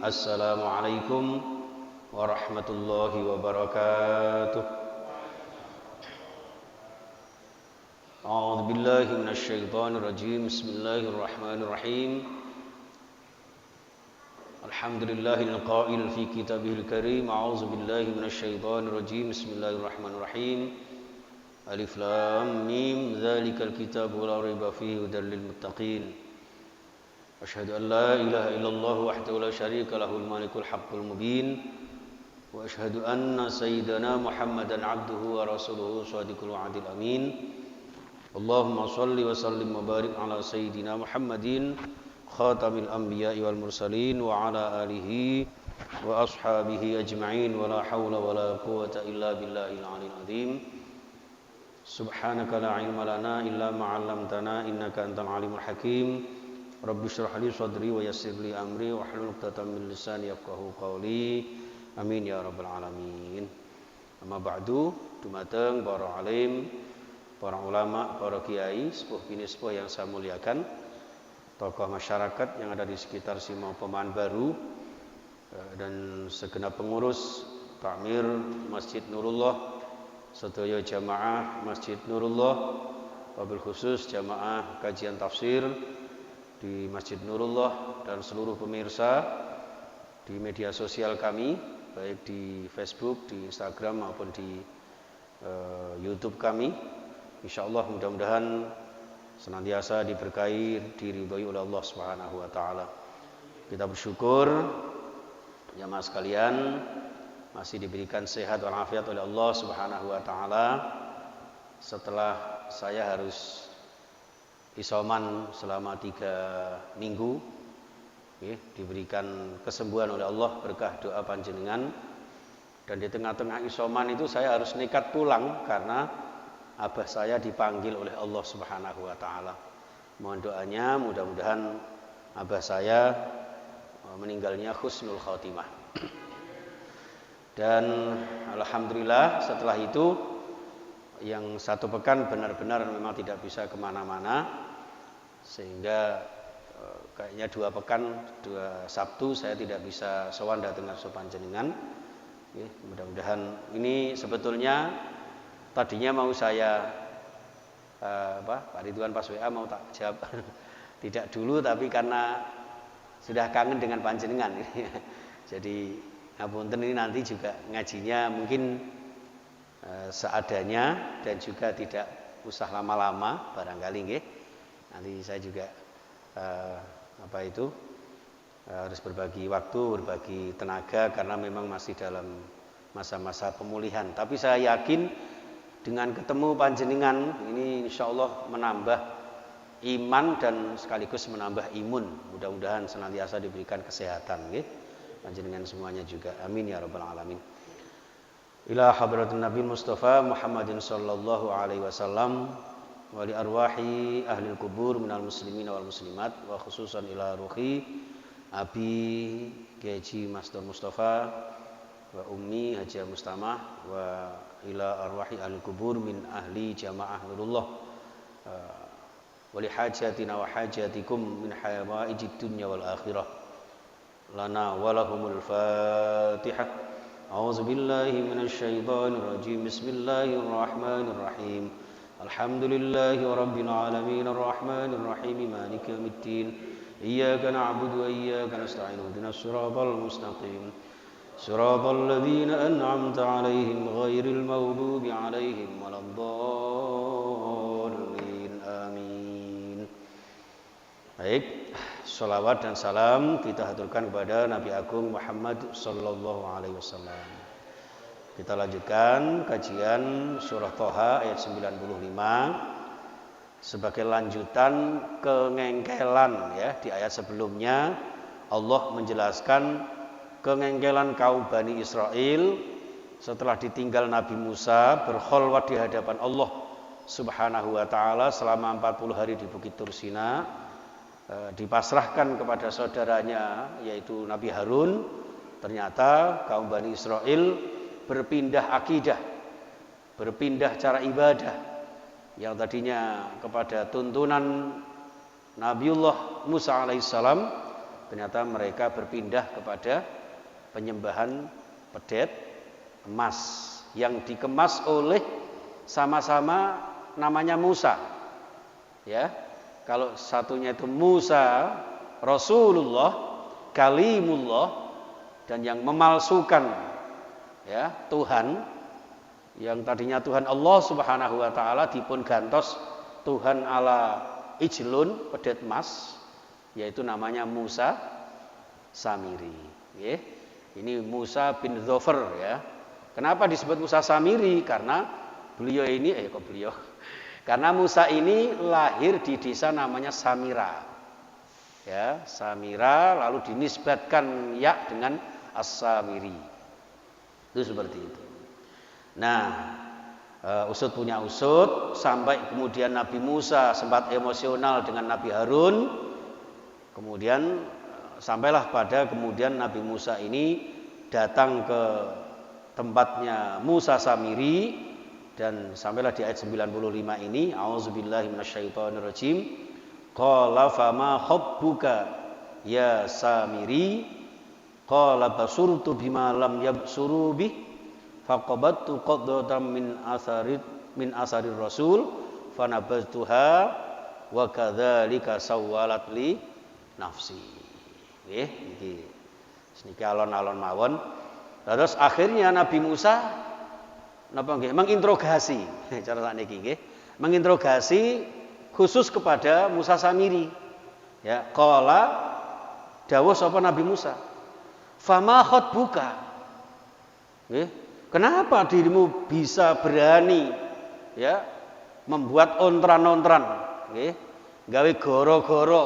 Assalamualaikum warahmatullahi wabarakatuh. A'udzu billahi minasyaitonir rajim. Bismillahirrahmanirrahim. Alhamdulillahil qail fi kitabihil karim. A'udzu billahi minasyaitonir rajim. Bismillahirrahmanirrahim. Alif lam mim dzalikal kitabu la raiba fihi hudal lil muttaqin. Asyhadu an la ilaha illallah wahdahu la syarika lahul malikul haqqul mubin wa asyhadu anna sayyidana Muhammadan abduhu wa rasuluhu shadiqul wa'dil amin. Allahumma shalli wa sallim wa barik ala sayyidina Muhammadin khatamil anbiya'i wal mursalin wa ala alihi wa ashabihi ajma'in wa la hawla wa la quwwata illa billahil aliyyil azim. Subhanaka la ilma lana illa ma 'allamtana innaka antal alimul hakim. Rabbi shrah li sadri wa yassir li amri wa hlul 'uqdatam min lisani yafqahu qawli. Amin ya rabbal alamin. Amma ba'du, dumateng para alim, para ulama, para kiai, sepuh bini sepuh yang saya muliakan, tokoh masyarakat yang ada di sekitar Simau Pemaan Baru dan segenap pengurus takmir Masjid Nurullah, sedaya jamaah Masjid Nurullah, wabil khusus jamaah kajian tafsir di Masjid Nurullah dan seluruh pemirsa di media sosial kami, baik di Facebook, di Instagram maupun di YouTube kami. Insyaallah mudah-mudahan senantiasa diberkahi, diridhoi oleh Allah Subhanahu wa taala. Kita bersyukur jamaah sekalian masih diberikan sehat walafiat oleh Allah Subhanahu wa taala setelah saya harus isoman selama 3 minggu, diberikan kesembuhan oleh Allah berkah doa panjenengan. Dan di tengah-tengah isoman itu saya harus nekat pulang karena abah saya dipanggil oleh Allah Subhanahu wa taala. Mohon doanya mudah-mudahan abah saya meninggalnya husnul khatimah. Dan alhamdulillah setelah itu yang 1 pekan benar-benar memang tidak bisa kemana-mana, sehingga kayaknya 2 pekan, 2 Sabtu saya tidak bisa sowan datang ngarsa panjenengan. Mudah-mudahan ini sebetulnya tadinya mau saya Pak Ridwan pas WA mau tak jawab tidak dulu, tapi karena sudah kangen dengan panjenengan. Jadi ngapunten, ini nanti juga ngajinya mungkin seadanya dan juga tidak usah lama-lama barangkali nggih. Nanti saya juga harus berbagi waktu, berbagi tenaga karena memang masih dalam masa-masa pemulihan. Tapi saya yakin dengan ketemu panjenengan ini insyaallah menambah iman dan sekaligus menambah imun. Mudah-mudahan senantiasa diberikan kesehatan nggih panjenengan semuanya juga. Amin ya rabbal alamin. Ila hadratin Nabi Mustafa Muhammadin sallallahu alaihi wasallam wa li arwahi ahli kubur minal muslimin wal muslimat wa khususan ila ruhi Abi Kiai Masdar Mustafa wa ummi Haji Mustamah wa ila arwahi ahli kubur min ahli jamaah Nurullah wa li hajatina wa hajatikum min hawaijid dunya wal akhirah lana wa lahumul Fatihah. A'udzu billahi minasyaitonir rajim. Bismillahirrahmanirrahim. Alhamdulillahi rabbil alamin arrahmanir rahim maliki yaumiddin. Iyyaka na'budu wa iyyaka nasta'in. Ihdinas siratal mustaqim. Siratal ladzina an'amta 'alaihim ghairil maghdubi 'alaihim waladdallin. Amin. Baik, sholawat dan salam kita haturkan kepada Nabi Agung Muhammad sallallahu alaihi wasallam. Kita lanjutkan kajian surah Thaha ayat 95 sebagai lanjutan kengengkelan di ayat sebelumnya. Allah menjelaskan kengengkelan kaum Bani Israel setelah ditinggal Nabi Musa berkholwat di hadapan Allah Subhanahu wa taala selama 40 hari di Bukit Tursina. Dipasrahkan kepada saudaranya yaitu Nabi Harun. Ternyata kaum Bani Israel berpindah akidah, berpindah cara ibadah yang tadinya kepada tuntunan Nabiullah Musa alaihissalam ternyata mereka berpindah kepada penyembahan pedet emas yang dikemas oleh sama-sama namanya Musa. Ya. Kalau satunya itu Musa Rasulullah, Kalimullah, dan yang memalsukan ya Tuhan, yang tadinya Tuhan Allah Subhanahu wa taala dipun gantos Tuhan ala ijlun pedet emas, yaitu namanya Musa Samiri. Ya. Ini Musa bin Dhofar ya. Kenapa disebut Musa Samiri? Karena beliau ini karena Musa ini lahir di desa namanya Samira. Ya, Samira lalu dinisbatkan ya dengan As-Samiri. Itu seperti itu. Nah, usut punya usut sampai kemudian Nabi Musa sempat emosional dengan Nabi Harun. Kemudian sampailah pada kemudian Nabi Musa ini datang ke tempatnya Musa Samiri, dan sampailah di ayat 95 ini, auzubillahi minasyaitonirrajim. Qala fama khabbuka ya Samiri, qala basurtu bima lam yabsuru bih, faqabattu qaddatan min asarir rasul fanabaztuha wa kadzalika sawwalat li nafsi. Nggih, iki niki alon-alon mawon. Terus akhirnya Nabi Musa napa nggih menginterogasi cara sakniki nggih, menginterogasi khusus kepada Musa Samiri. Ya, qala dawuh sapa Nabi Musa, "Fama khatbuka?" Nggih, kenapa dirimu bisa berani ya membuat ontran-ontran nggih, gawe goro-goro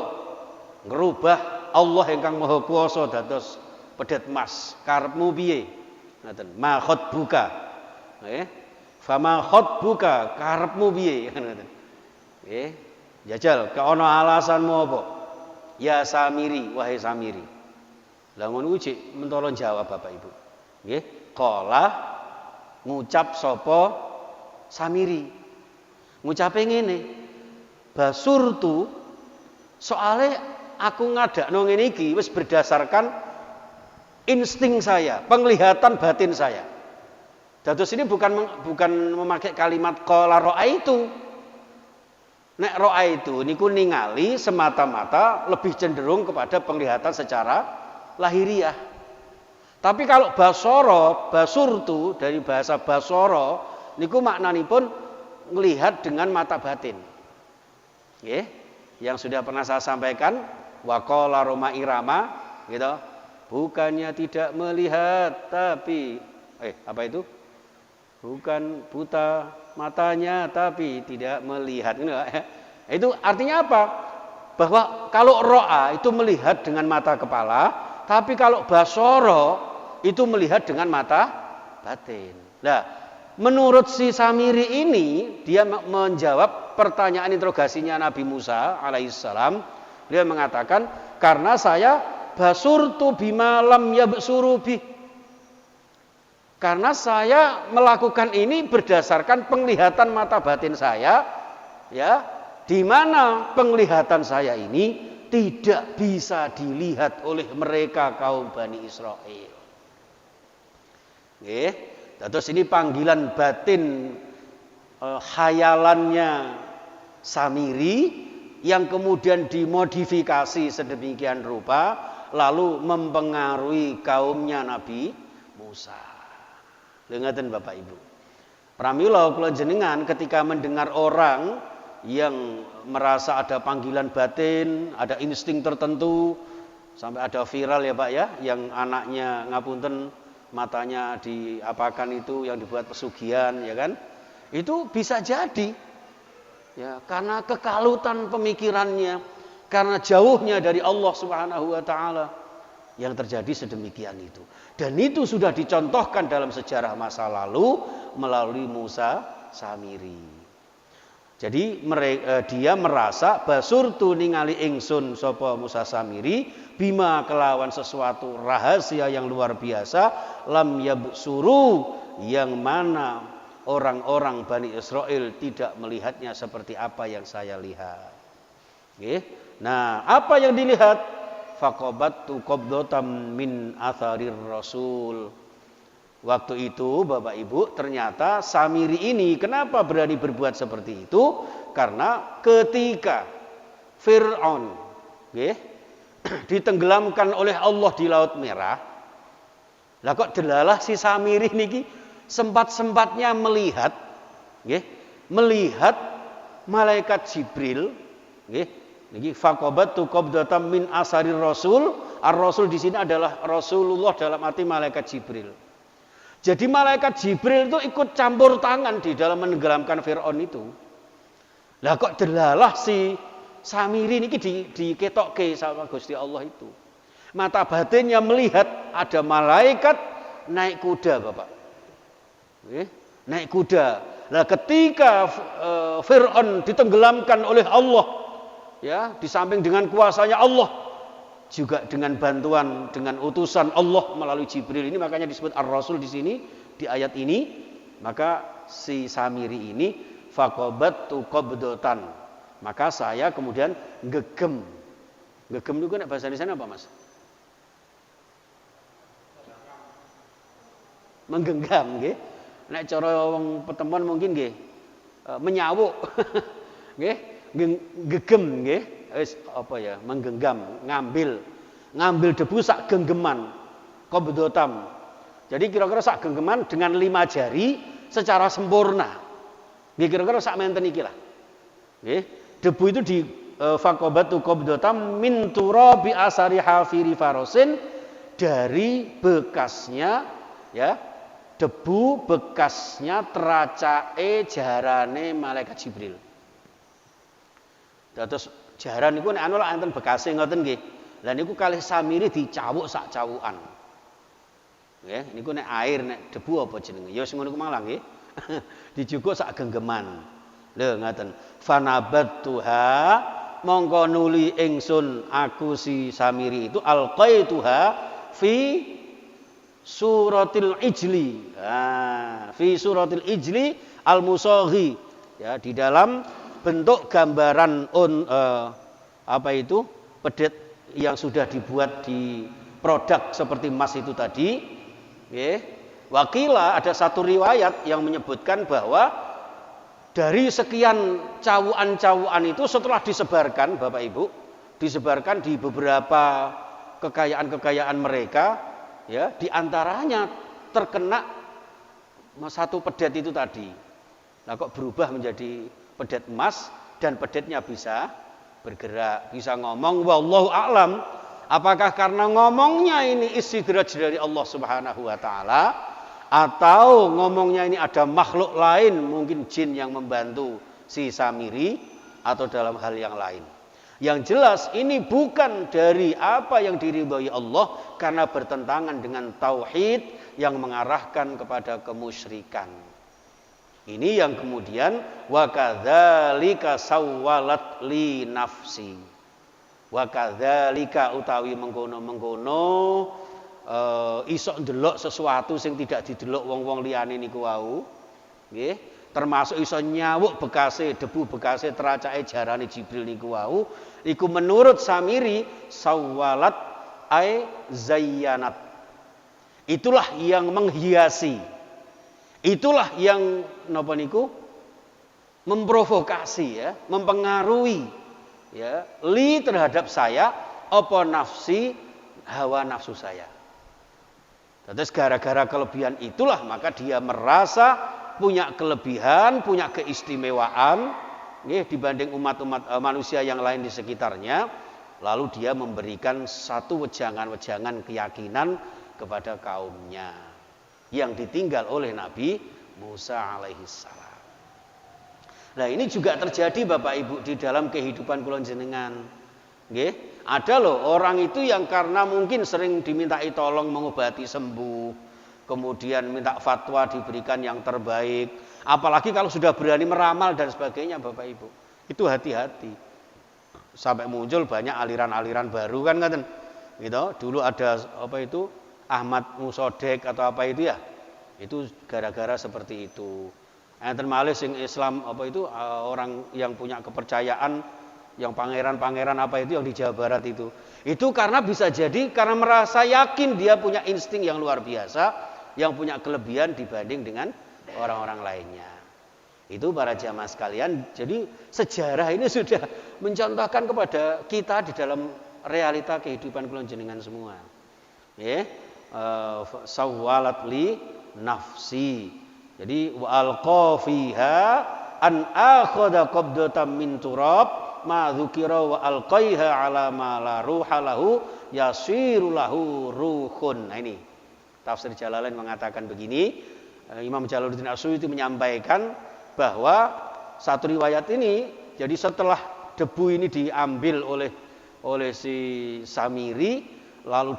ngerubah Allah ingkang Maha Kuwasa dados pedet emas, karepmu piye? Ngoten. Ma khatbuka. Nggih. Fama khatbuka, karepmu piye? Ngoten. Nggih. Jajal, ana alasanmu apa? Ya Samiri, wahai Samiri. Lah ngono kuwi mentolo jawab Bapak Ibu. Nggih. Qala ngucap sapa Samiri. Ngucape ngene. Basurtu, soale aku ngadakno ngene iki wis berdasarkan insting saya, penglihatan batin saya. Dados ini bukan memakai kalimat qala ra'aitu. Nek ra'aitu niku ningali semata-mata lebih cenderung kepada penglihatan secara lahiriah. Tapi kalau basara, basurtu dari bahasa basara niku maknanipun melihat dengan mata batin. Nggih, yang sudah pernah saya sampaikan, waqala Roma Irama gitu. Bukannya tidak melihat tapi apa itu? Bukan buta matanya tapi tidak melihat. Itu artinya apa? Bahwa kalau ro'a itu melihat dengan mata kepala, tapi kalau basara itu melihat dengan mata batin. Nah, menurut si Samiri ini dia menjawab pertanyaan interogasinya Nabi Musa alaihissalam. Dia mengatakan karena saya basurtu bima lam yabsuru bih. Karena saya melakukan ini berdasarkan penglihatan mata batin saya, ya, di mana penglihatan saya ini tidak bisa dilihat oleh mereka kaum Bani Israel. Nggih, terus ini panggilan batin khayalannya Samiri yang kemudian dimodifikasi sedemikian rupa lalu mempengaruhi kaumnya Nabi Musa. Dengaten Bapak Ibu. Pramila kula jenengan ketika mendengar orang yang merasa ada panggilan batin, ada insting tertentu, sampai ada viral ya Pak ya, yang anaknya ngapunten matanya diapakan itu yang dibuat pesugihan ya kan? Itu bisa jadi ya karena kekalutan pemikirannya, karena jauhnya dari Allah Subhanahu wa taala yang terjadi sedemikian itu. Dan itu sudah dicontohkan dalam sejarah masa lalu melalui Musa Samiri. Jadi dia merasa basurtu ningali ingsun sapa Musa Samiri bima kelawan sesuatu rahasia yang luar biasa lam yabsuru yang mana orang-orang Bani Israel tidak melihatnya seperti apa yang saya lihat. Nah, apa yang dilihat? faqabattu qabdatan min atharir rasul. Waktu itu Bapak Ibu, ternyata Samiri ini kenapa berani berbuat seperti itu? Karena ketika Fir'aun ditenggelamkan oleh Allah di Laut Merah, lah kok delalah si Samiri niki sempat-sempatnya melihat malaikat Jibril niki faqabattu qabdatan min asarir rasul. Ar-rasul di sini adalah Rasulullah dalam arti malaikat Jibril. Jadi malaikat Jibril itu ikut campur tangan di dalam menenggelamkan Fir'aun itu. Lah kok delalah si Samiri ini diketokke sama Gusti Allah itu. Mata batinnya melihat ada malaikat naik kuda, Bapak. Naik kuda. Nah, ketika Fir'aun ditenggelamkan oleh Allah, ya, di samping dengan kuasanya Allah, juga dengan bantuan, dengan utusan Allah melalui Jibril ini, makanya disebut Ar-Rasul di sini, di ayat ini. Maka si Samiri ini faqabattu qabdatan, maka saya kemudian gegem. Gegem itu kan bahasa Indonesia apa, Mas? Menggenggam, nggih. Nek cara wong petemon mungkin nggih menyawuk. Nggih, gegem nggih. Wis apa ya, menggenggam, ngambil debu sak genggeman, qabdotam. Jadi kira-kira sak genggeman dengan 5 jari secara sempurna. Nggih, kira-kira sak menten iki lah. Nggih, debu itu di faqabatu qabdotam min turabi asari hafiri farosin, dari bekasnya, ya, debu bekasnya teracae jarane malaikat Jibril. Terus jaran niku nek anu lak enten bekase ngoten nggih. Lah niku kalih Samiri dicawuk sak cawukan. Nggih, niku nek air nek debu apa jenenge? Ya wis ngono ku malang nggih. Dijukuk sak genggeman. Lho ngoten. Fanabattuha, mongko nuli ingsun aku si Samiri itu alqaituha fi suratil ijli. Fi suratil ijli al-musaghi. Ya, di dalam bentuk gambaran pedet yang sudah dibuat di produk seperti emas itu tadi. Wakila, ada satu riwayat yang menyebutkan bahwa dari sekian cawuan-cawuan itu setelah disebarkan, Bapak Ibu, disebarkan di beberapa kekayaan-kekayaan mereka, ya, diantaranya terkena satu pedet itu tadi. Nah, kok berubah menjadi pedet emas, dan pedetnya bisa bergerak, bisa ngomong. Wallahu a'lam, apakah karena ngomongnya ini istidraj dari Allah Subhanahu wa taala, atau ngomongnya ini ada makhluk lain, mungkin jin yang membantu si Samiri, atau dalam hal yang lain. Yang jelas ini bukan dari apa yang diridhoi Allah, karena bertentangan dengan tauhid yang mengarahkan kepada kemusyrikan. Ini yang kemudian wa kadzalika sawwalat li nafsi. Wa kadzalika utawi mengkono-mengkono iso ndelok sesuatu sing tidak didelok wong-wong liyane niku wau. Nggih, termasuk iso nyawuk bekase, debu bekase teracake jarane Jibril niku wau. Iku menurut Samiri sawwalat ai zayyanat. Itulah yang menghiasi. Itulah yang napa niku memprovokasi, ya, mempengaruhi, ya, li terhadap saya apa nafsi, hawa nafsu saya. Terus gara-gara kelebihan itulah maka dia merasa punya kelebihan, punya keistimewaan, nggih, dibanding umat-umat manusia yang lain di sekitarnya. Lalu dia memberikan satu wejangan-wejangan keyakinan kepada kaumnya yang ditinggal oleh Nabi Musa alaihissalam. Nah, ini juga terjadi Bapak Ibu di dalam kehidupan kula jenengan. Nggih, ada loh orang itu yang karena mungkin sering dimintai tolong mengobati sembuh, kemudian minta fatwa diberikan yang terbaik, apalagi kalau sudah berani meramal dan sebagainya, Bapak Ibu. Itu hati-hati. Sampai muncul banyak aliran-aliran baru kan ngaten. Gitu. Dulu ada apa itu? Ahmad Musodek atau apa itu ya, itu gara-gara seperti itu. Enten malih sing Islam apa itu orang yang punya kepercayaan yang pangeran-pangeran apa itu yang di Jawa Barat itu karena bisa jadi karena merasa yakin dia punya insting yang luar biasa, yang punya kelebihan dibanding dengan orang-orang lainnya. Itu para jamaah sekalian, jadi sejarah ini sudah mencontohkan kepada kita di dalam realita kehidupan kula jenengan semua. Sawwalat li nafsi. Jadi wa alqa fiha an akhadha qabdatan min turab ma dzukira wa alqaiha ala ma la ruha lahu yasiru lahu ruhun. Nah ini tafsir Jalalain mengatakan begini, Imam Jalaluddin Asyuyuti menyampaikan bahwa satu riwayat ini jadi setelah debu ini diambil oleh si Samiri lalu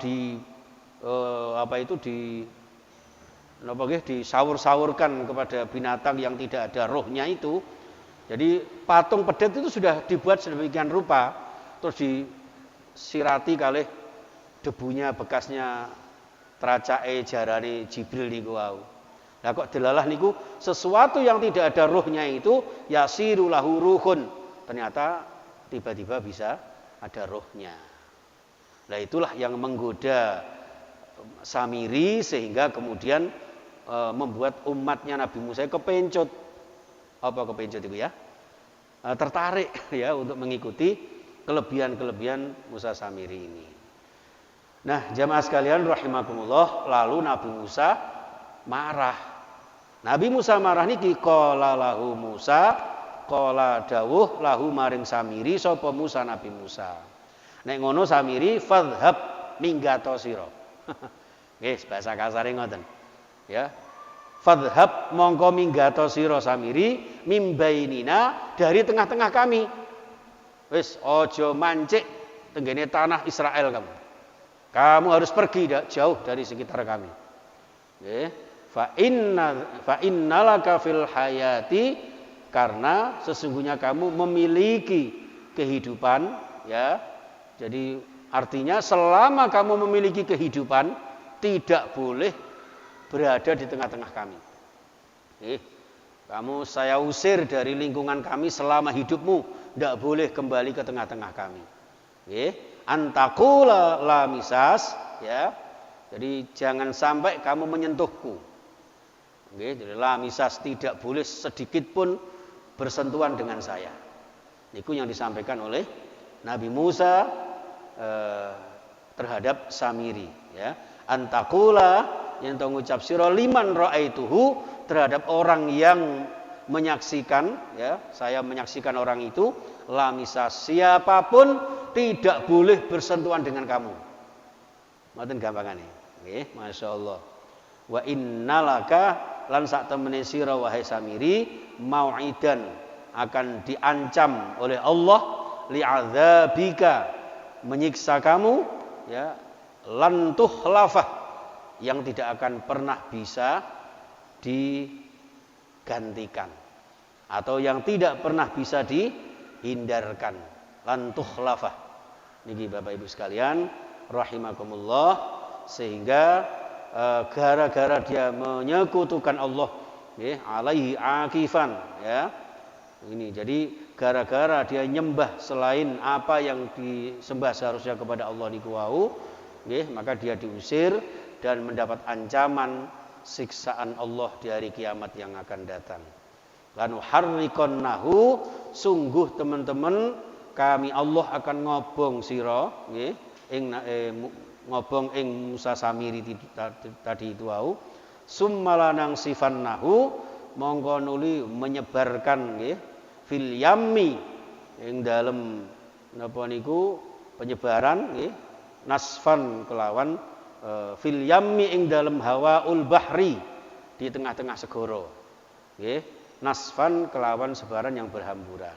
disawur-sawurkan kepada binatang yang tidak ada rohnya itu. Jadi patung pedet itu sudah dibuat sedemikian rupa, terus disirati kalih debunya bekasnya tracake jarane Jibril niku wau. Lah kok delalah niku sesuatu yang tidak ada rohnya itu yasiru lahu ruhun. Ternyata tiba-tiba bisa ada rohnya. Nah itulah yang menggoda Samiri sehingga kemudian membuat umatnya Nabi Musa kepencut. Apa kepencut itu ya? Tertarik ya untuk mengikuti kelebihan-kelebihan Musa Samiri ini. Nah, jamaah sekalian rahimakumullah, lalu Nabi Musa marah. Nabi Musa marah niki qala lahu Musa, qala dawuh lahu maring Samiri sapa Musa Nabi Musa. Nek ngono Samiri fadhhab minggato sira. Nggih, bahasa kasare ngoten. Ya. Fadhhab mongko minggato sira Samiri mimbainina dari tengah-tengah kami. Wis aja mancik tenggene tanah Israel kamu. Kamu harus pergi jauh dari sekitar kami. Nggih. Fa innalaka fil hayati, karena sesungguhnya kamu memiliki kehidupan ya. Jadi artinya selama kamu memiliki kehidupan tidak boleh berada di tengah-tengah kami. Kamu saya usir dari lingkungan kami selama hidupmu, tidak boleh kembali ke tengah-tengah kami. Antakula la misas, ya. Jadi jangan sampai kamu menyentuhku. Jadi la misas, tidak boleh sedikit pun bersentuhan dengan saya. Itu yang disampaikan oleh Nabi Musa terhadap Samiri. Ya. Antakula yang mengucap sira liman ra'aituhu, terhadap orang yang menyaksikan, ya, saya menyaksikan orang itu, la misas, siapapun tidak boleh bersentuhan dengan kamu. Ngoten gampangane. Nggih, masyaallah. Wa innalaka lan sak temene sira wahai Samiri mau'idan, akan diancam oleh Allah li'adzabika, menyiksa kamu, ya, lan tuhlafah, yang tidak akan pernah bisa digantikan atau yang tidak pernah bisa dihindarkan. Lan tuhlafah. Niki Bapak Ibu sekalian rahimakumullah, sehingga gara-gara dia menyekutukan Allah, ya, alaihi akifan, ya. Ini jadi gara-gara dia nyembah selain apa yang disembah seharusnya kepada Allah niku wau, nggih, maka dia diusir dan mendapat ancaman siksaan Allah di hari kiamat yang akan datang. Lanu harriqannahu, sungguh teman-teman kami Allah akan ngobong sira, nggih, ngobong ing Musa Samiri tadi itu wau. Summalanang sifannahu, mongko nuli menyebarkan, nggih, fil yammi, ing dalem napa niku penyebaran, nggih, nasfan kelawan fil yammi ing dalam hawaul bahri, di tengah-tengah segoro, nggih, nasfan kelawan sebaran yang berhamburan.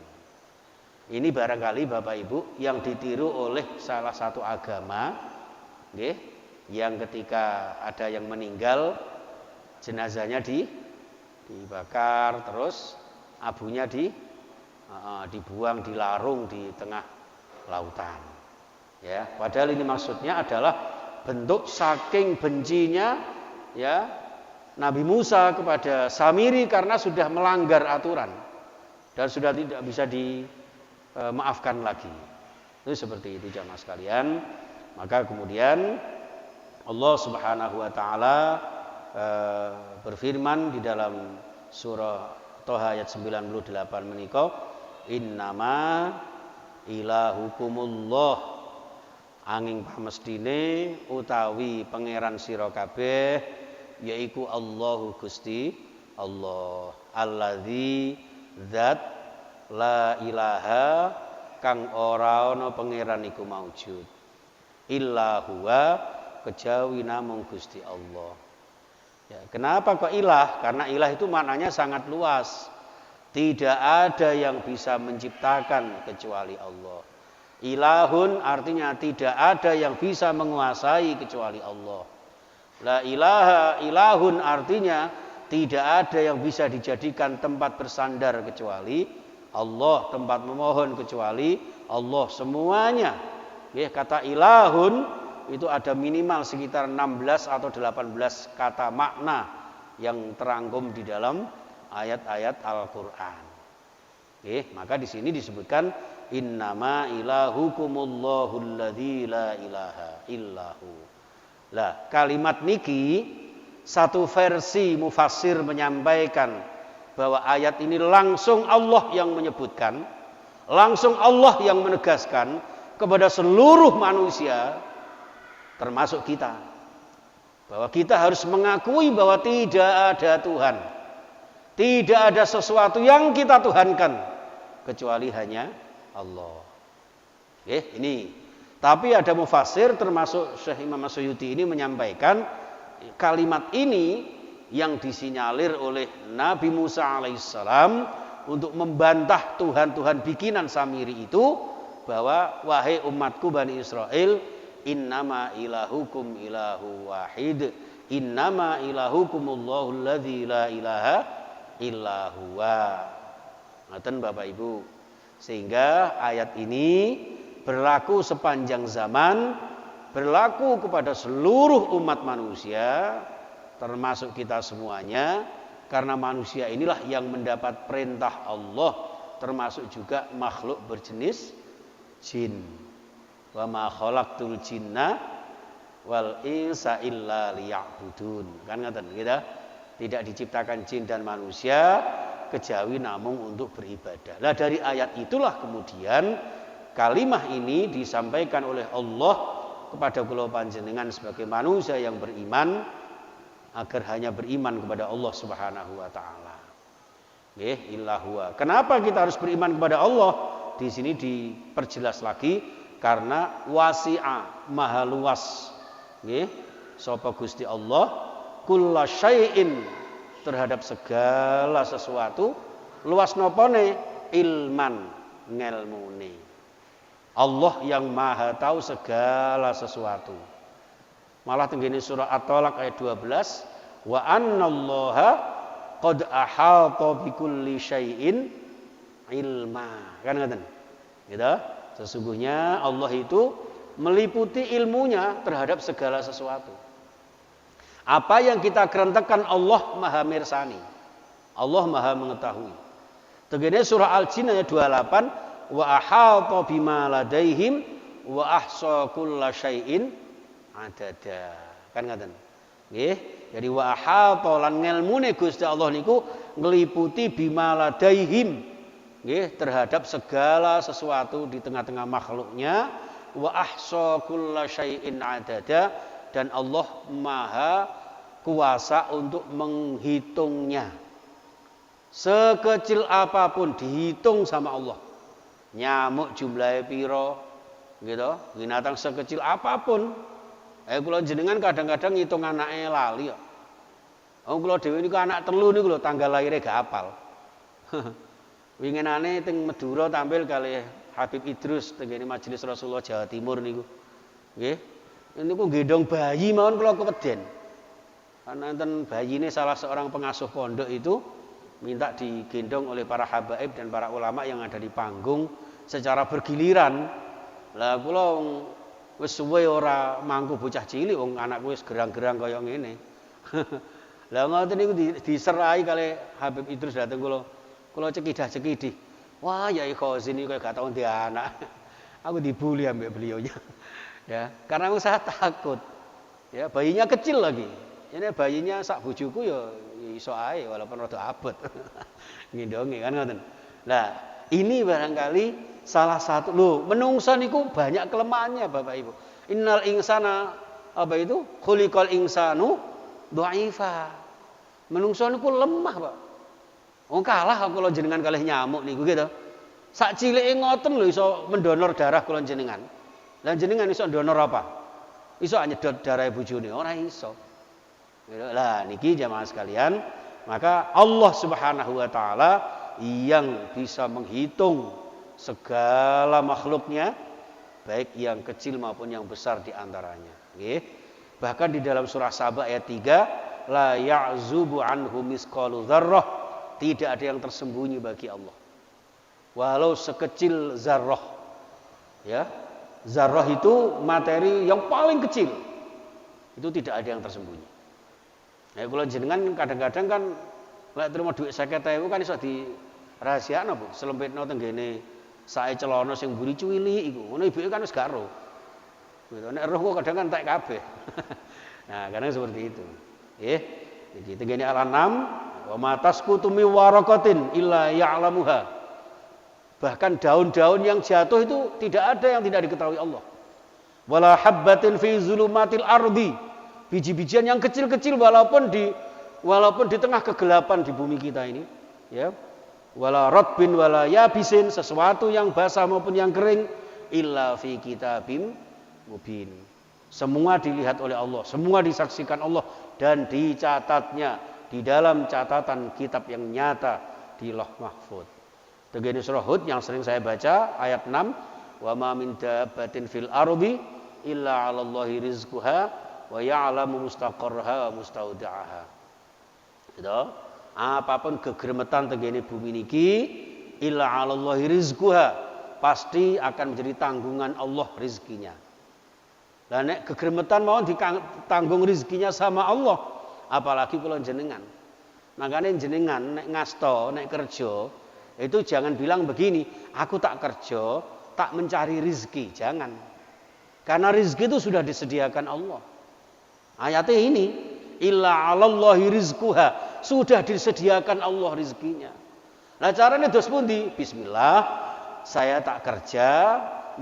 Ini barangkali Bapak Ibu yang ditiru oleh salah satu agama, nggih, yang ketika ada yang meninggal jenazahnya dibakar, terus abunya dibuang, dilarung di tengah lautan. Ya, padahal ini maksudnya adalah bentuk saking bencinya, ya, Nabi Musa kepada Samiri karena sudah melanggar aturan dan sudah tidak bisa maafkan lagi. Itu seperti itu jamaah sekalian. Maka kemudian Allah Subhanahu wa taala berfirman di dalam surah Toha ayat 98 menika, innama ilahukumullah, angin pamestine utawi pangeran sira kabeh yaiku Allahu Gusti Allah, alladzi zat la ilaha kang ora ana pangeran iku maujud illa huwa kejawi namung Gusti Allah. Ya, kenapa kok ilah? Karena ilah itu maknanya sangat luas. Tidak ada yang bisa menciptakan kecuali Allah. Ilahun artinya tidak ada yang bisa menguasai kecuali Allah. La ilaha ilahun artinya tidak ada yang bisa dijadikan tempat bersandar kecuali Allah, tempat memohon kecuali Allah. Semuanya. Ya, kata ilahun itu ada minimal sekitar 16 atau 18 kata makna yang terangkum di dalam ayat-ayat Al-Qur'an. Maka di sini disebutkan innama ilahukumullahu alladzi la ilaha illahu. Lah, kalimat niki satu versi mufassir menyampaikan bahwa ayat ini langsung Allah yang menyebutkan, langsung Allah yang menegaskan kepada seluruh manusia termasuk kita, bahwa kita harus mengakui bahwa tidak ada Tuhan, tidak ada sesuatu yang kita tuhankan kecuali hanya Allah. Ini. Tapi ada mufassir termasuk Syekh Imam Suyuti ini menyampaikan kalimat ini yang disinyalir oleh Nabi Musa alaihissalam untuk membantah Tuhan-Tuhan bikinan Samiri itu, bahwa wahai umatku Bani Israel, innama ilahukum ilahu wahid, innama ilahukumullahu alladzi la ilaha illa huwa. Ngaten Bapak Ibu. Sehingga ayat ini berlaku sepanjang zaman, berlaku kepada seluruh umat manusia, termasuk kita semuanya, karena manusia inilah yang mendapat perintah Allah, termasuk juga makhluk berjenis jin. Wa ma khalaqtul jinna wal insa illa liya'budun. Kan ngaten gitu. Tidak diciptakan jin dan manusia kejawi namung untuk beribadah. Lah dari ayat itulah kemudian kalimah ini disampaikan oleh Allah kepada kula panjenengan sebagai manusia yang beriman, agar hanya beriman kepada Allah Subhanahu wa taala. Nggih, illa huwa. Kenapa kita harus beriman kepada Allah? Di sini diperjelas lagi, karena wasi'a, maha luas. Nggih, sapa Gusti Allah kulla syai'in, terhadap segala sesuatu, luas nopone ilman, ngelmune. Allah yang maha tahu segala sesuatu. Malah tenggene surah At-Talaq ayat 12, wa annallaha qad ahata bikulli syai'in ilma. Kan ngaten? Gitu. Sesungguhnya Allah itu meliputi ilmunya terhadap segala sesuatu. Apa yang kita kerentekan Allah maha mirsani. Allah maha mengetahui. Tenggene surah Al-Jin ayat 28, wa ahata bima ladaihim wa ahsa kulla syai'in adada. Kan ngaten. Nggih, jadi wa ahata lan ngelmune Gusti Allah niku ngliputi bima ladaihim. Nggih, terhadap segala sesuatu di tengah-tengah makhluknya, wa ahsa kulla syai'in adada, dan Allah maha kuasa untuk menghitungnya. Sekecil apapun dihitung sama Allah. Nyamuk jumlahnya piro, gitu, binatang sekecil apapun. Kula jenengan kadang-kadang ngitung anake lali kok. Kula dhewe niku anak telu niku lho, tanggal lahirnya gak hafal. Winginane teng Madura tampil kali Habib Idrus tengene Majelis Rasulullah Jawa Timur niku. Nggih. Niku gendong bayi mawon kula keweden. Ana enten bayine salah seorang pengasuh pondok itu minta digendong oleh para habaib dan para ulama yang ada di panggung secara bergiliran. Lah kula wis suwe ora mangku bocah cilik, wong anakku wis gerang-gerang kaya ngene. Lah ngoten niku diserai kali Habib Idrus dateng kula. Kula cekidah-cekidih. Wah, Yai Khozin ini kayak gak tahu dia anak. Aku dibully ambek beliaunya. Ya, karena saya takut. Ya, bayinya kecil lagi. Ini bayinya sak bojoku ya iso ae walaupun rada abot. Ngindonge kan ngoten. Nah, ini barangkali salah satu menungso niku banyak kelemahannya Bapak Ibu. Innal insana apa itu? Khuliqal insanu dhaifa. Menungso niku lemah, Pak. Oh kalah kula jenengan kalih nyamuk niku gitu. Sak cilike ngoten lho iso mendonor darah kula jenengan. Lah jenengan iso ndonor apa? Iso nyedot darah bojone, ora iso. Lah niki jamaah sekalian, maka Allah Subhanahu wa taala yang bisa menghitung segala makhluknya, baik yang kecil maupun yang besar di antaranya. Nggih. Bahkan di dalam surah Saba ayat 3, la ya'zubu anhu misqalu dzarrah, tidak ada yang tersembunyi bagi Allah. Walau sekecil zarrah. Ya. Zarrah itu materi yang paling kecil. Itu tidak ada yang tersembunyi. Ya kula jenengan kadang-kadang kan lek terima dhuwit 50.000 kan iso dirahasiakno, Bu. Selempitno teng ngene sae celana sing mburi cuwili iku. Ngono ibuke kan wis gak ero. Gitu. Nek roh kok kadang kan entek kabeh. Nah, kadang seperti itu. Nggih. Iki tengene Al-An'am, wa ma tasqutu mi waraqatin illa ya'lamuha. Bahkan daun-daun yang jatuh itu tidak ada yang tidak diketahui Allah. Wala habbatin fi zulumatil ardi. Biji-bijian yang kecil-kecil walaupun di tengah kegelapan di bumi kita ini, ya. Wala ratbin wala yabisin, sesuatu yang basah maupun yang kering, illa fi kitabim mubin. Semua dilihat oleh Allah, semua disaksikan Allah dan dicatatnya di dalam catatan kitab yang nyata di Lauh Mahfuz. Tegene surah Hud yang sering saya baca ayat 6, wa ma min dabbatin fil ardi illa 'alallahi rizquha wa ya'lamu mustaqarraha wa mustaudi'aha. Gitu. Apapun gegremetan tegene bumi niki illa 'alallahi rizquha, pasti akan menjadi tanggungan Allah rizkinya. Lah nek gegremetan mau ditanggung rizkinya sama Allah, apalagi kula jenengan. Makanya jenengan nek ngasta, nek kerja itu jangan bilang begini, aku tak kerja, tak mencari rizki. Jangan. Karena rizki itu sudah disediakan Allah. Ayatnya ini, illa 'alallahi rizquha, sudah disediakan Allah rizkinya. Nah caranya dos pundi? Bismillah, saya tak kerja,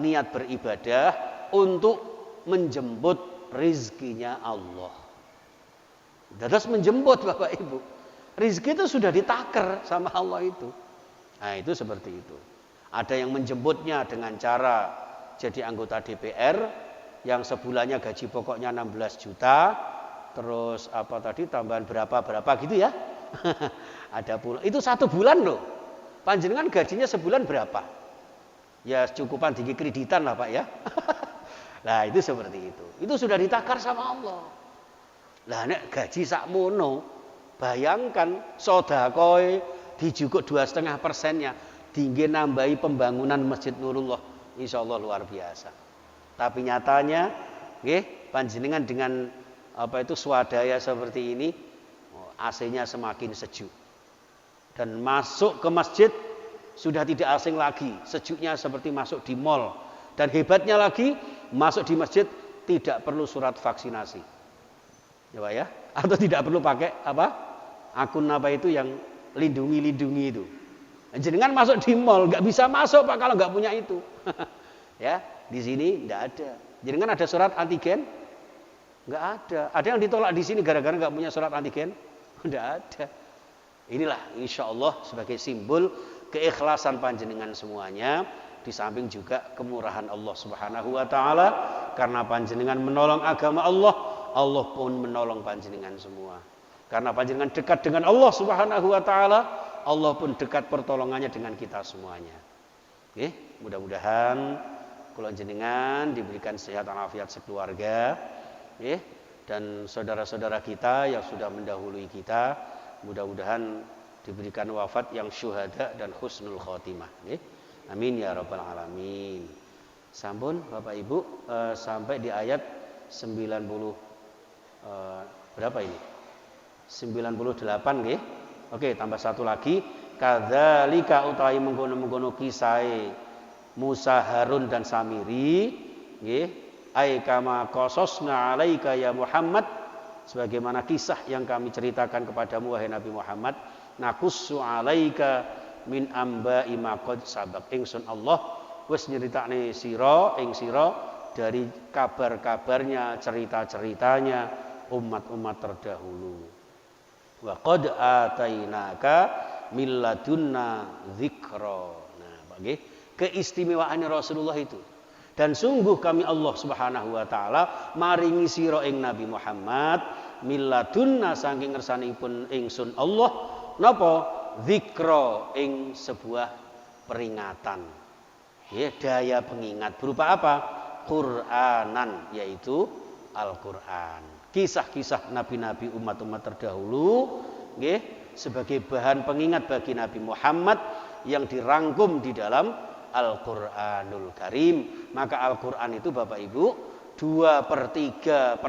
niat beribadah untuk menjemput rizkinya Allah. Terus menjemput Bapak Ibu. Rizki itu sudah ditakar sama Allah itu. Nah itu seperti itu. Ada yang menjemputnya dengan cara jadi anggota DPR yang sebulannya gaji pokoknya 16 juta, terus apa tadi tambahan berapa gitu ya. Ada pula itu 1 bulan loh. Panjenengan gajinya sebulan berapa? Ya cukupan tinggi kreditan lah Pak ya. Nah itu seperti itu. Itu sudah ditakar sama Allah. Lah nek gaji sakmono, bayangkan sedekah dijukuk 2,5%-nya, tinggi nambahi pembangunan Masjid Nurullah, insyaallah luar biasa. Tapi nyatanya, nggih, panjenengan dengan apa itu swadaya seperti ini, AC-nya semakin sejuk. Dan masuk ke masjid sudah tidak asing lagi, sejuknya seperti masuk di mal. Dan hebatnya lagi, masuk di masjid tidak perlu surat vaksinasi. Ya Pak ya? Atau tidak perlu pakai apa? Akun apa itu yang lindungi itu. Jenengan masuk di mal nggak bisa masuk Pak kalau nggak punya itu. Ya, di sini nggak ada. Jenengan ada surat antigen? Nggak ada. Ada yang ditolak di sini gara-gara nggak punya surat antigen? Nggak ada. Inilah insya Allah sebagai simbol keikhlasan panjenengan semuanya, di samping juga kemurahan Allah Subhanahu wa taala, karena panjenengan menolong agama Allah, Allah pun menolong panjenengan semua. Karena panjenengan dekat dengan Allah Subhanahu wa taala, Allah pun dekat pertolongannya dengan kita semuanya. Oke, mudah-mudahan kula jenengan diberikan sehat walafiat sekeluarga, dan saudara-saudara kita yang sudah mendahului kita, mudah-mudahan diberikan wafat yang syuhada dan husnul khotimah. Amin ya rabbal alamin. Sampun Bapak Ibu sampai di ayat 90 berapa ini? 98 nggih. Oke, tambah satu lagi kadzalika utawi mengkono-mengkono kisahe Musa, Harun dan Samiri nggih ai kama qasasna alaika ya Muhammad sebagaimana kisah yang kami ceritakan kepadamu wahai Nabi Muhammad naqussu alaika min amba'i ma qad sabaq ingsun Allah wis nyeritakne sira ing sira dari kabar-kabarnya cerita-ceritanya umat-umat terdahulu wa qad atainaka min ladunna dzikra. Nah bagi keistimewaan Rasulullah itu dan sungguh kami Allah Subhanahu wa taala maringi sira ing Nabi Muhammad min ladunna saking ngersanipun ingsun Allah napa dzikra ing sebuah peringatan ya daya pengingat berupa apa Qur'anan yaitu Al-Qur'an kisah-kisah nabi-nabi umat-umat terdahulu nggih sebagai bahan pengingat bagi Nabi Muhammad yang dirangkum di dalam Al-Qur'anul Karim. Maka Al-Qur'an itu Bapak Ibu 2/3%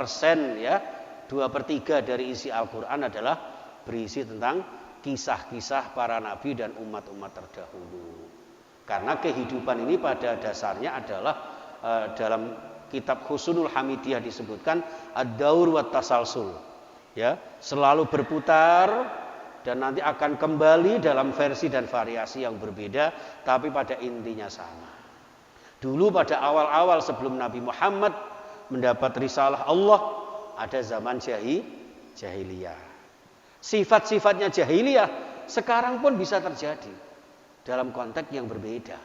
ya 2/3 dari isi Al-Qur'an adalah berisi tentang kisah-kisah para nabi dan umat-umat terdahulu. Karena kehidupan ini pada dasarnya adalah dalam kitab Husnul Hamidiyah disebutkan ad-daur wat tasalsul. Ya, selalu berputar dan nanti akan kembali dalam versi dan variasi yang berbeda tapi pada intinya sama. Dulu pada awal-awal sebelum Nabi Muhammad mendapat risalah Allah ada zaman jahiliyah. Sifat-sifatnya jahiliyah sekarang pun bisa terjadi dalam konteks yang berbeda.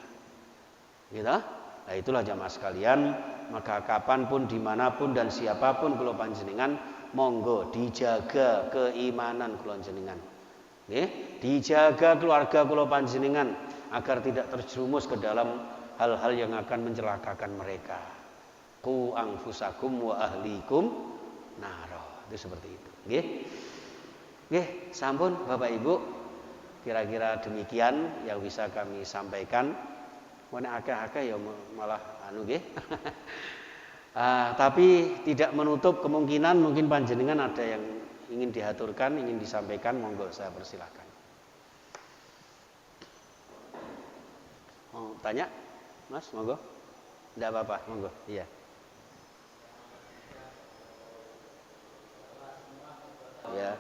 Gitu? Nah itulah jamaah sekalian, maka kapanpun, dimanapun dan siapapun kula panjenengan monggo dijaga keimanan kula panjenengan. Dijaga keluarga kula panjenengan agar tidak terjerumus ke dalam hal-hal yang akan mencelakakan mereka. Qu anfusakum wa ahlikum naro. Itu seperti itu. Nggih, sampun Bapak Ibu. Kira-kira demikian yang bisa kami sampaikan. Wane akeh-akeh ya malah anu nggih. Tapi tidak menutup kemungkinan mungkin panjenengan ada yang ingin diaturkan, ingin disampaikan, monggo saya persilahkan. Mau tanya? Mas, monggo. Tidak apa-apa, monggo. Iya. Ya.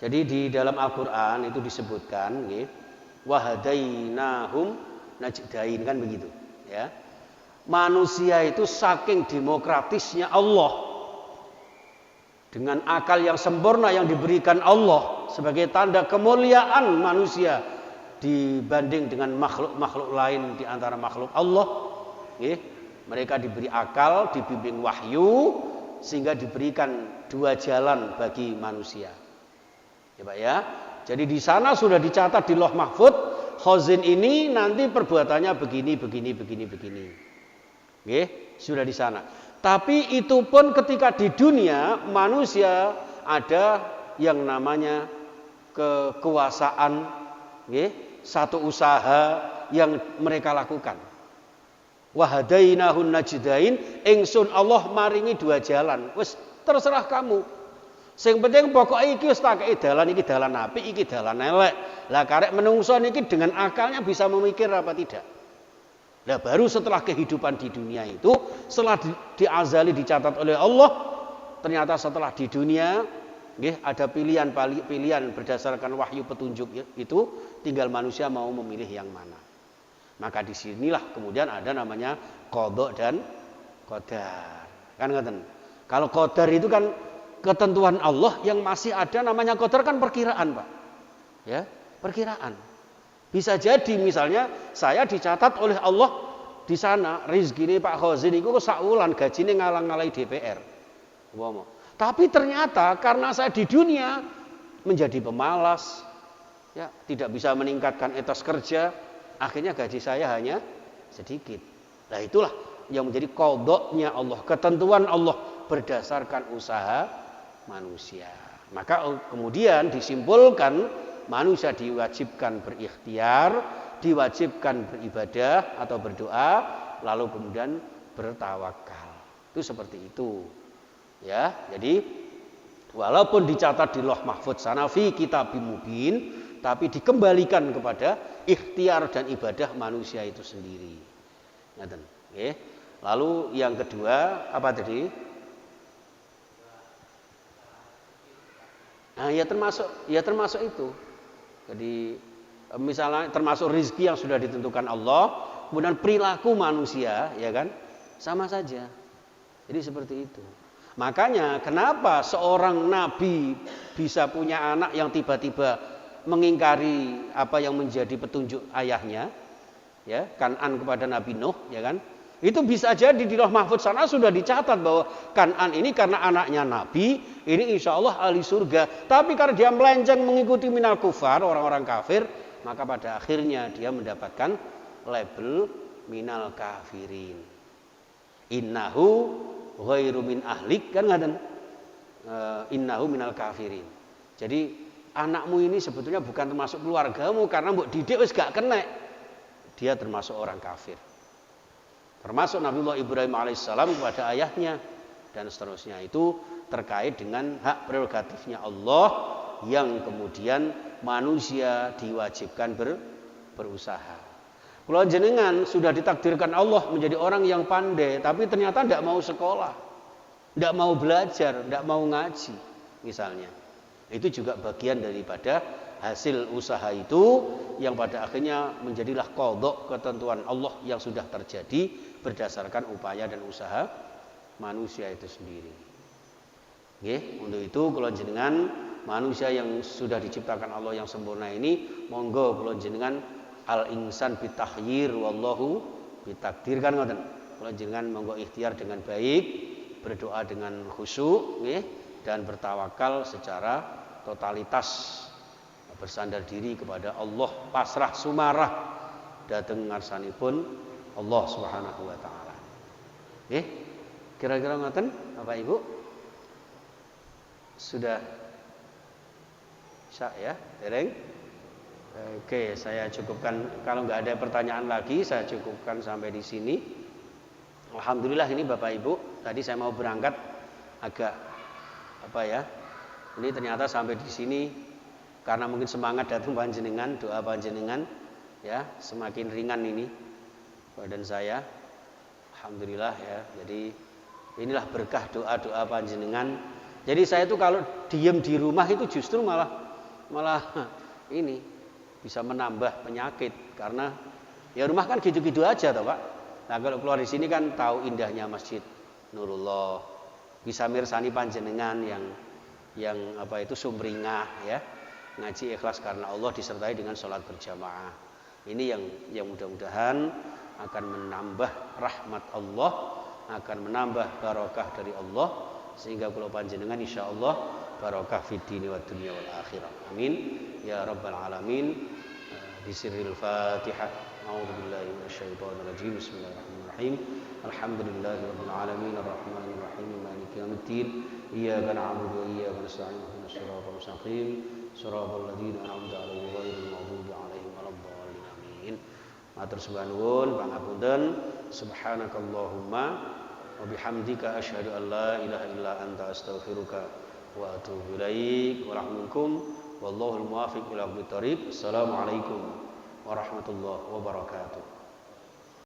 Jadi di dalam Al-Qur'an itu disebutkan nggih, wa hadainahum najdain kan begitu, ya. Manusia itu saking demokratisnya Allah dengan akal yang sempurna yang diberikan Allah sebagai tanda kemuliaan manusia dibanding dengan makhluk-makhluk lain di antara makhluk Allah, nggih. Mereka diberi akal, dibimbing wahyu sehingga diberikan dua jalan bagi manusia. Ya Pak ya. Jadi di sana sudah dicatat di Lauh Mahfuz, khazin ini nanti perbuatannya begini. Nggih, sudah di sana. Tapi itu pun ketika di dunia manusia ada yang namanya kekuasaan, nggih, satu usaha yang mereka lakukan. Wa hadainahun najdain, ingsun Allah maringi dua jalan. Wis terserah kamu. Sing penting pokoknya iki wis tak kei dalan iki dalan apik, iki dalan elek. Lah karek menungso niki dengan akalnya bisa memikir apa tidak. Lah baru setelah kehidupan di dunia itu, setelah diazali dicatat oleh Allah, ternyata setelah di dunia nggih ada pilihan berdasarkan wahyu petunjuk itu, tinggal manusia mau memilih yang mana. Maka disinilah kemudian ada namanya qada dan qadar. Kan ngoten. Kalau qadar itu kan ketentuan Allah, yang masih ada namanya qadar kan perkiraan, Pak. Ya, perkiraan. Bisa jadi misalnya saya dicatat oleh Allah di sana rezekine Pak Khazin iku sak wulan gajine ngalang-ngalai DPR. Umpama. Tapi ternyata karena saya di dunia menjadi pemalas, ya, tidak bisa meningkatkan etos kerja, akhirnya gaji saya hanya sedikit. Nah, itulah yang menjadi qadanya Allah, ketentuan Allah berdasarkan usaha manusia. Maka kemudian disimpulkan manusia diwajibkan berikhtiar, diwajibkan beribadah atau berdoa, lalu kemudian bertawakal. Itu seperti itu. Ya, jadi walaupun dicatat di Lauh Mahfuz sana fi kitabim mubin, tapi dikembalikan kepada ikhtiar dan ibadah manusia itu sendiri. Ngaten, nggih. Lalu yang kedua apa tadi? Nah, ya termasuk itu. Jadi misalnya termasuk rezeki yang sudah ditentukan Allah, kemudian perilaku manusia, ya kan? Sama saja. Jadi seperti itu. Makanya kenapa seorang nabi bisa punya anak yang tiba-tiba mengingkari apa yang menjadi petunjuk ayahnya, ya, Kan'an kepada Nabi Nuh, ya kan? Itu bisa jadi di Lauh Mahfuz sana sudah dicatat bahwa Kan'an ini karena anaknya nabi, ini insya Allah ahli surga. Tapi karena dia melenceng mengikuti minal kufar, orang-orang kafir, maka pada akhirnya dia mendapatkan label minal kafirin. Innahu ghairu min ahlik, kan ngaten, innahu minal kafirin. Jadi anakmu ini sebetulnya bukan termasuk keluargamu karena mbok didik wis gak kena. Dia termasuk orang kafir. Termasuk Nabiullah Ibrahim alaihissalam kepada ayahnya dan seterusnya. Itu terkait dengan hak prerogatifnya Allah yang kemudian manusia diwajibkan berusaha. Kalau jenengan sudah ditakdirkan Allah menjadi orang yang pandai, tapi ternyata tidak mau sekolah, tidak mau belajar, tidak mau ngaji, misalnya. Itu juga bagian daripada hasil usaha itu yang pada akhirnya menjadilah qadha ketentuan Allah yang sudah terjadi berdasarkan upaya dan usaha manusia itu sendiri. Nggih, untuk itu kalau jenengan manusia yang sudah diciptakan Allah yang sempurna ini, monggo kalau jenengan al-insan bitahyir wallahu bitakdir, kan ngoten. Kalau jenengan monggo ikhtiar dengan baik, berdoa dengan khusyuk nggih, dan bertawakal secara totalitas, bersandar diri kepada Allah, pasrah sumarah dhateng ngarsanipun Allah Subhanahu wa taala. Nggih. Kira-kira ngoten Bapak Ibu? Sudah syak ya, dereng? Oke, saya cukupkan. Kalau nggak ada pertanyaan lagi, saya cukupkan sampai di sini. Alhamdulillah ini Bapak Ibu. Tadi saya mau berangkat agak apa ya? Ini ternyata sampai di sini karena mungkin semangat datang panjenengan, doa panjenengan, ya semakin ringan ini badan saya. Alhamdulillah ya. Jadi inilah berkah doa-doa panjenengan. Jadi saya tuh kalau diem di rumah itu justru malah ini bisa menambah penyakit karena ya rumah kan gitu-gitu aja toh Pak. Nah kalau keluar di sini kan tahu indahnya Masjid Nurullah, bisa mirsani panjenengan yang apa itu sumringah ya, ngaji ikhlas karena Allah disertai dengan sholat berjamaah. Ini yang mudah-mudahan akan menambah rahmat Allah, akan menambah barokah dari Allah, sehingga kalau panjenengan insyaallah barokah fid dini wad dunya wal akhirah. Amin ya rabbal alamin. Bisirril Fatihah. A'udzubillahi minasyaitonir rajim. Bismillahirrahmanirrahim. Alhamdulillahirabbil alamin arrahmanir rahim maliki yaumiddin. Iyyaka na'budu wa iyyaka nasta'in. Ihdinas siratal mustaqim. Shiratal ladzina an'amta 'alaihim ghairil maghdubi 'alaihim waladdallin. Amin. Matur suwun pangapunten. Subhanakallahumma wa bihamdika asyhadu an la ilaha illa anta astaghfiruka wa atubu ilaik. Wa rahmukum wallahul muwaffiq ila aqwamit thoriq. Assalamualaikum warahmatullahi wabarakatuh.